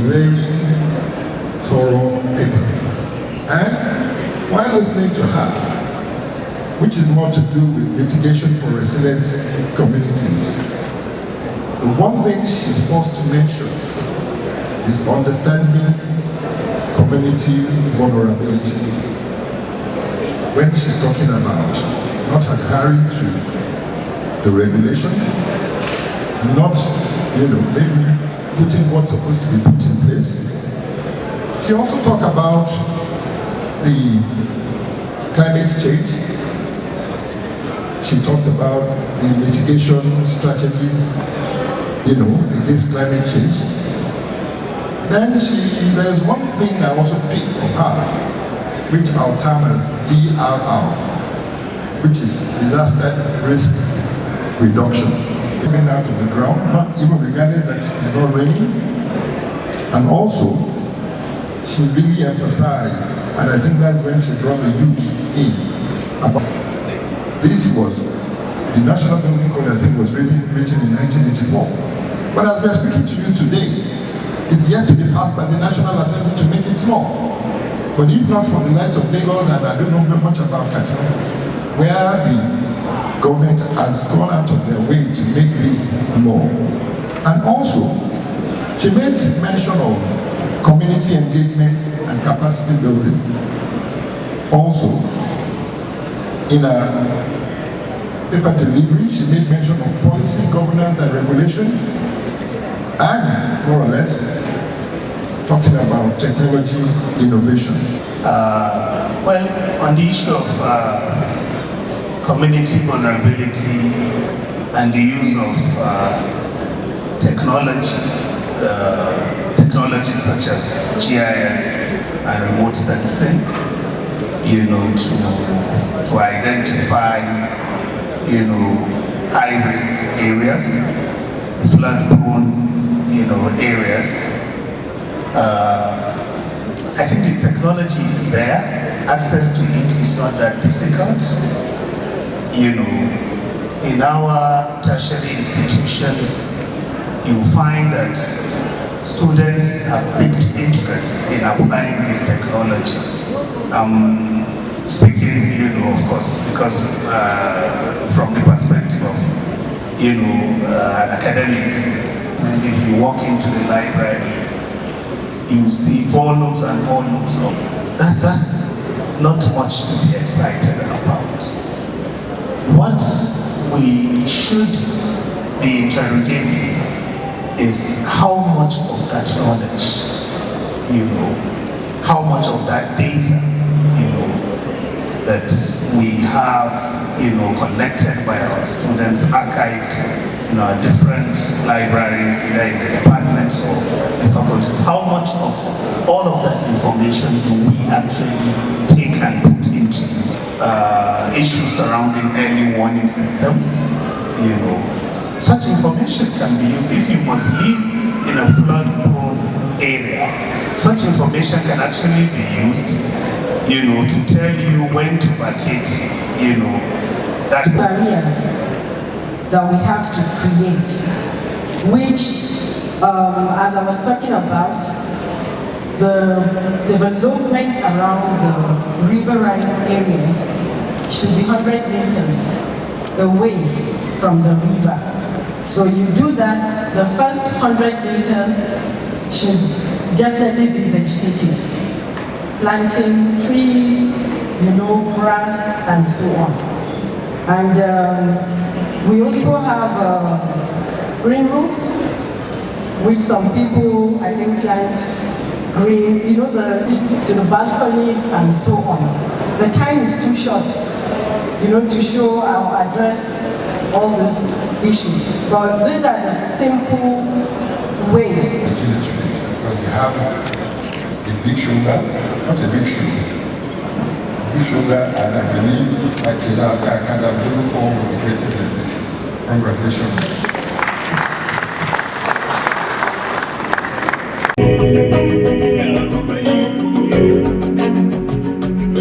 very thorough paper. And while listening to her, which is more to do with mitigation for resilient communities, the one thing she's forced to mention is understanding community vulnerability. When she's talking about not adhering to the regulation, not, maybe putting what's supposed to be put in place. She also talked about the climate change. She talked about the mitigation strategies, against climate change. Then there's one thing I also picked from her, which I'll term as DRR, which is disaster risk reduction. Coming out of the ground, even regardless that it's not raining. And also, she really emphasized, and I think that's when she brought the youth in, about this was the National Building Code, I think, was written in 1984. But as we are speaking to you today, it's yet to be passed by the National Assembly to make it law. But if not for the likes of Lagos, and I don't know much about Kadaf, where the government has gone out of their way to make this law. And also, she made mention of community engagement and capacity building. Also, in a paper delivery, she made mention of policy, governance, and regulation, and more or less talking about technology innovation. Well, on the issue of community vulnerability and the use of technologies such as GIS and remote sensing, to identify, high-risk areas, flood-prone, areas. I think the technology is there. Access to it is not that difficult. In our tertiary institutions, you find that students have picked interest in applying these technologies. Speaking, of course, because from the perspective of, an academic, and if you walk into the library, you see volumes and volumes of that. That's not much to be excited about. What we should be interrogating is how much of that knowledge, how much of that data, that we have, collected by our students, archived in our different libraries, either in the departments or the faculties. How much of all of that information do we actually take and put into issues surrounding early warning systems? Such information can be used if you must live in a flood-prone area. Such information can actually be used, to tell you when to vacate, that barriers that we have to create, which, as I was talking about, the development around the riverine areas should be 100 meters away from the river. So you do that, the first 100 meters should definitely be vegetative. Planting trees, grass, and so on. And we also have a green roof, which some people, I think, plant green, to the balconies and so on. The time is too short, to show or address all these issues. But these are the simple ways. Because you have a big shoulder, not a big shoe. Big shoulder, and I believe like Kadaf 04 will be greater than this. Congratulations.